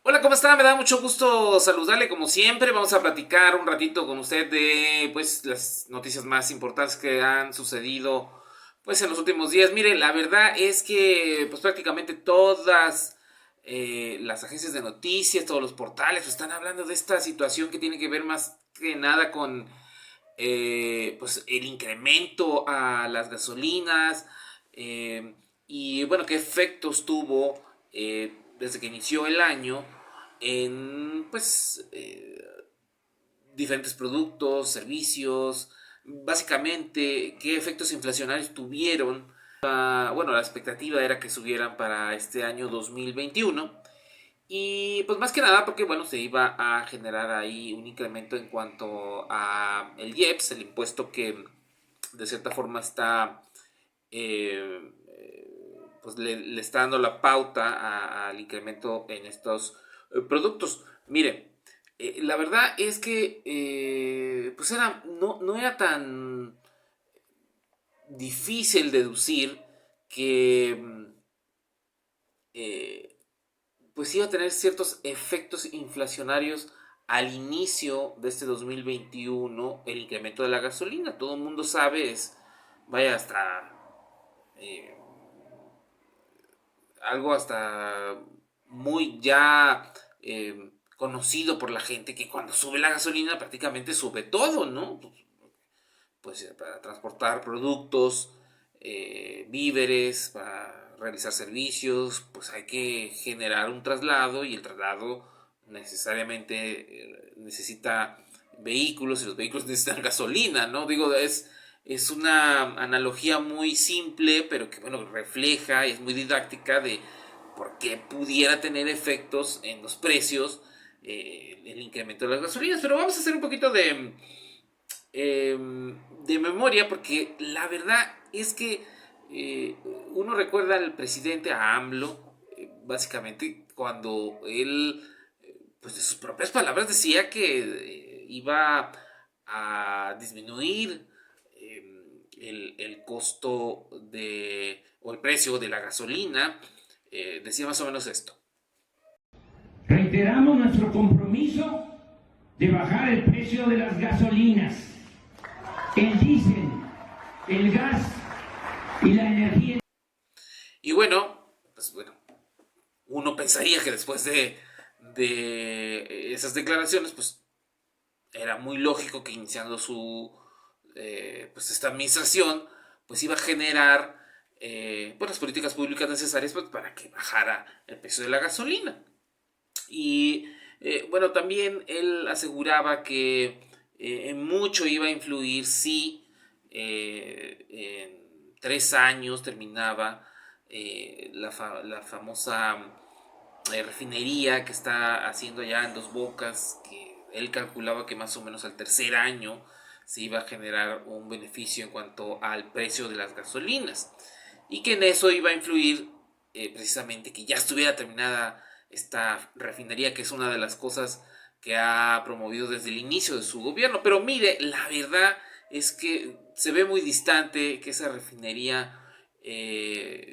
Hola, ¿cómo está? Me da mucho gusto saludarle como siempre. Vamos a platicar un ratito con usted de pues las noticias más importantes que han sucedido pues en los últimos días. Mire, la verdad es que pues prácticamente todas las agencias de noticias, todos los portales pues, están hablando de esta situación que tiene que ver más que nada con pues el incremento a las gasolinas eh, y bueno, qué efectos tuvo desde que inició el año en pues diferentes productos, servicios, básicamente qué efectos inflacionarios tuvieron. Bueno, la expectativa era que subieran para este año 2021 y pues más que nada porque bueno, se iba a generar ahí un incremento en cuanto a el IEPS, el impuesto que de cierta forma está eh, pues le está dando la pauta al incremento en estos productos. Mire, la verdad es que pues no era tan difícil deducir que eh, pues iba a tener ciertos efectos inflacionarios al inicio de este 2021 el incremento de la gasolina. Todo el mundo sabe, vaya, hasta eh, algo hasta muy ya conocido por la gente que cuando sube la gasolina prácticamente sube todo, ¿no? Pues para transportar productos, víveres, para realizar servicios, pues hay que generar un traslado y el traslado necesariamente necesita vehículos y los vehículos necesitan gasolina, ¿no? Digo, es una analogía muy simple, pero que, bueno, refleja y es muy didáctica de por qué pudiera tener efectos en los precios el incremento de las gasolinas. Pero vamos a hacer un poquito eh, de memoria, porque la verdad es que eh, uno recuerda al presidente, a AMLO, básicamente cuando él, pues de sus propias palabras, decía que iba a disminuir el costo o el precio de la gasolina. Decía más o menos esto. Reiteramos nuestro compromiso de bajar el precio de las gasolinas, el diésel, el gas y la energía. Y bueno, pues bueno, uno pensaría que después de esas declaraciones, pues era muy lógico que iniciando pues esta administración, pues iba a generar pues las políticas públicas necesarias pues, para que bajara el precio de la gasolina. Y bueno, también él aseguraba que en mucho iba a influir si en 3 años terminaba la famosa refinería que está haciendo ya en Dos Bocas, que él calculaba que más o menos al tercer año se iba a generar un beneficio en cuanto al precio de las gasolinas y que en eso iba a influir precisamente que ya estuviera terminada esta refinería, que es una de las cosas que ha promovido desde el inicio de su gobierno. Pero mire, la verdad es que se ve muy distante que esa refinería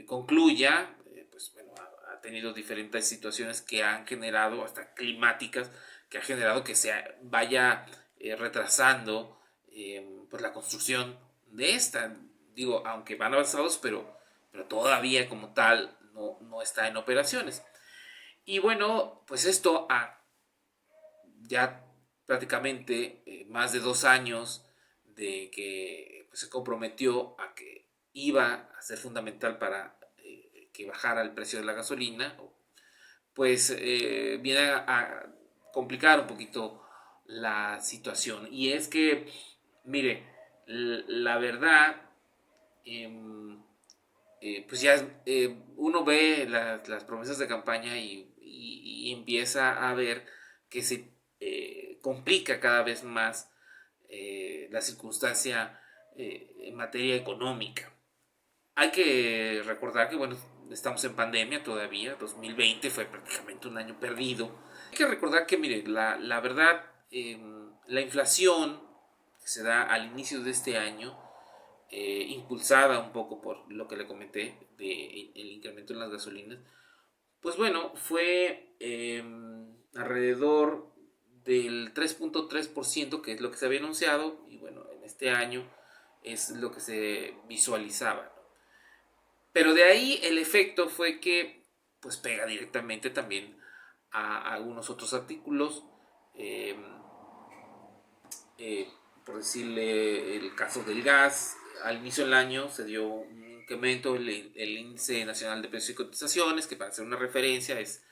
concluya. Pues bueno, ha tenido diferentes situaciones que han generado, hasta climáticas, que ha generado que se vaya retrasando pues la construcción de esta. Digo, aunque van avanzados, pero todavía como tal no está en operaciones. Y bueno, pues esto ya prácticamente más de 2 años de que pues, se comprometió a que iba a ser fundamental para que bajara el precio de la gasolina, pues viene a complicar un poquito la situación. Y es que, mire, la verdad, eh, pues ya uno ve las promesas de campaña y empieza a ver que se complica cada vez más la circunstancia en materia económica. Hay que recordar que, bueno, estamos en pandemia todavía, 2020 fue prácticamente un año perdido. Hay que recordar que, mire, la verdad, la inflación que se da al inicio de este año impulsada un poco por lo que le comenté de el incremento en las gasolinas, pues bueno, fue alrededor del 3.3%, que es lo que se había anunciado, y bueno, en este año es lo que se visualizaba. Pero de ahí el efecto fue que pues pega directamente también a algunos otros artículos. eh, por decirle el caso del gas, al inicio del año se dio un incremento el índice nacional de precios y cotizaciones, que para hacer una referencia es,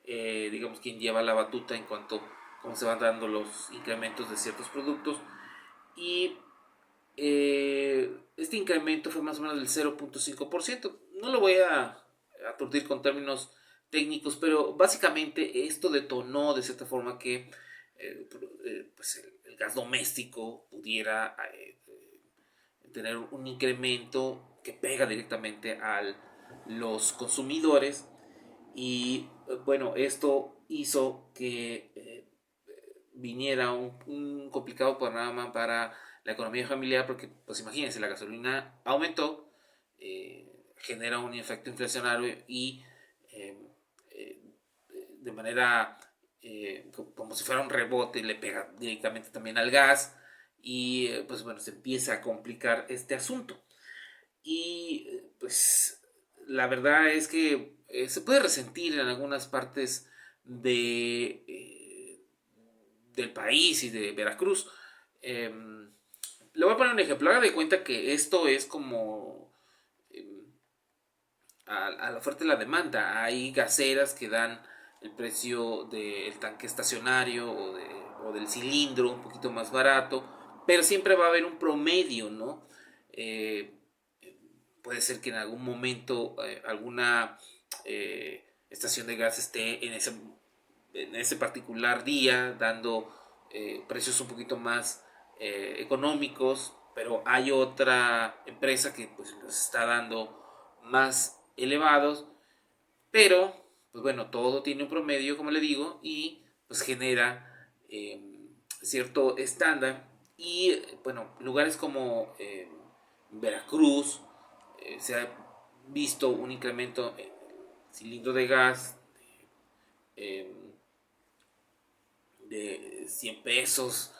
digamos, quien lleva la batuta en cuanto a cómo se van dando los incrementos de ciertos productos. Y este incremento fue más o menos del 0.5%. No lo voy a aturdir con términos técnicos, pero básicamente esto detonó de cierta forma que pues el gas doméstico pudiera tener un incremento que pega directamente a los consumidores. Y bueno, esto hizo que viniera un complicado panorama para la economía familiar, porque pues imagínense, la gasolina aumentó, genera un efecto inflacionario y eh, eh, de manera como si fuera un rebote le pega directamente también al gas y pues bueno, se empieza a complicar este asunto. Y pues la verdad es que se puede resentir en algunas partes de, del país y de Veracruz. Eh, Le voy a poner un ejemplo. Haga de cuenta que esto es como a la oferta y la demanda. Hay gaseras que dan el precio del tanque estacionario o del cilindro un poquito más barato, pero siempre va a haber un promedio, ¿no? Eh, Puede ser que en algún momento alguna estación de gas esté en ese particular día dando precios un poquito más económicos, pero hay otra empresa que pues los está dando más elevados, pero pues bueno, todo tiene un promedio, como le digo, y pues genera cierto estándar. Y bueno, lugares como Veracruz, se ha visto un incremento en el cilindro de gas eh, de 100 pesos,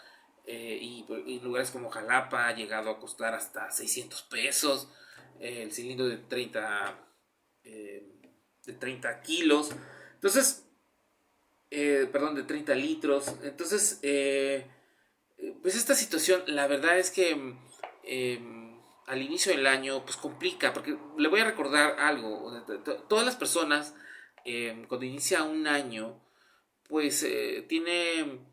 y en lugares como Jalapa ha llegado a costar hasta 600 pesos el cilindro eh, de 30 kilos. Entonces, perdón, de 30 litros. Entonces, pues esta situación, la verdad es que al inicio del año, pues complica, porque le voy a recordar algo. Todas las personas, cuando inicia un año, pues tiene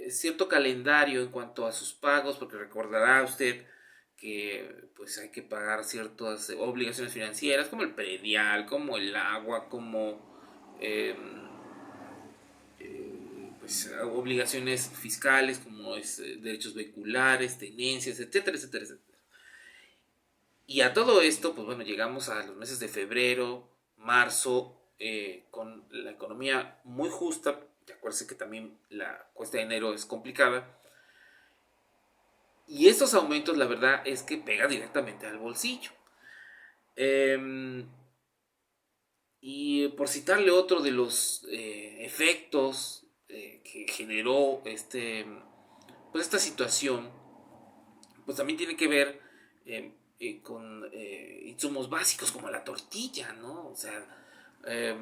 cierto calendario en cuanto a sus pagos, porque recordará usted que pues hay que pagar ciertas obligaciones financieras, como el predial, como el agua, como pues obligaciones fiscales, como es derechos vehiculares, tenencias, etcétera, etcétera, etcétera. Y a todo esto, pues bueno, llegamos a los meses de febrero, marzo, con la economía muy justa. Acuérdense que también la cuesta de enero es complicada. Y estos aumentos, la verdad, es que pega directamente al bolsillo. Eh, y por citarle otro de los efectos que generó pues esta situación, pues también tiene que ver con insumos básicos como la tortilla, ¿no? O sea, eh,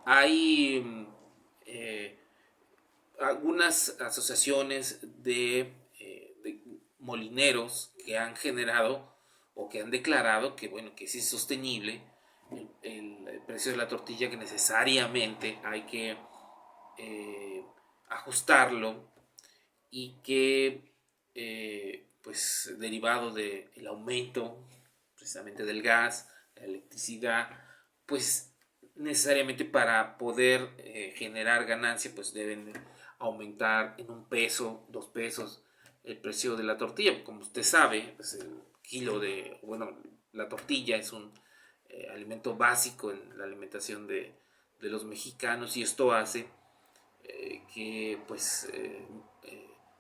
hay algunas asociaciones de molineros que han generado o que han declarado que, bueno, que es sostenible el precio de la tortilla, que necesariamente hay que ajustarlo y que pues derivado del aumento precisamente del gas, la electricidad, pues necesariamente para poder generar ganancia pues deben aumentar en 1 peso, 2 pesos el precio de la tortilla. Como usted sabe, pues el kilo de, bueno, la tortilla es un alimento básico en la alimentación de los mexicanos, y esto hace que pues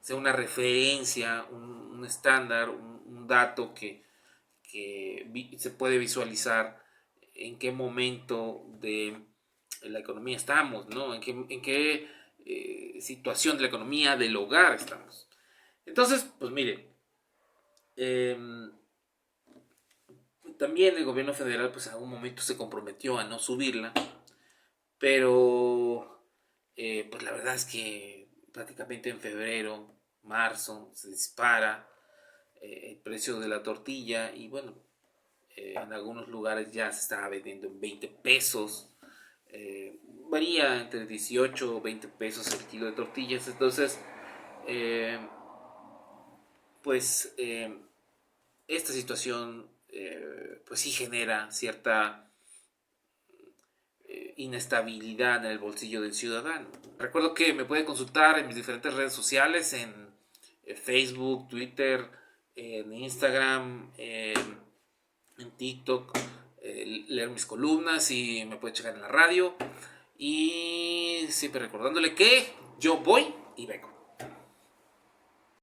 sea una referencia, un estándar, un dato que se puede visualizar en qué momento de la economía estamos, ¿no? En qué situación de la economía, del hogar estamos. Entonces, pues mire, también el gobierno federal pues en algún momento se comprometió a no subirla, pero pues la verdad es que prácticamente en febrero, marzo se dispara el precio de la tortilla y bueno, en algunos lugares ya se estaba vendiendo en 20 pesos. Varía entre 18 o 20 pesos el kilo de tortillas. Entonces, pues esta situación pues sí genera cierta inestabilidad en el bolsillo del ciudadano. Recuerdo que me puede consultar en mis diferentes redes sociales, en Facebook, Twitter, en Instagram, en TikTok, leer mis columnas y me puede checar en la radio. Y siempre recordándole que yo voy y vengo.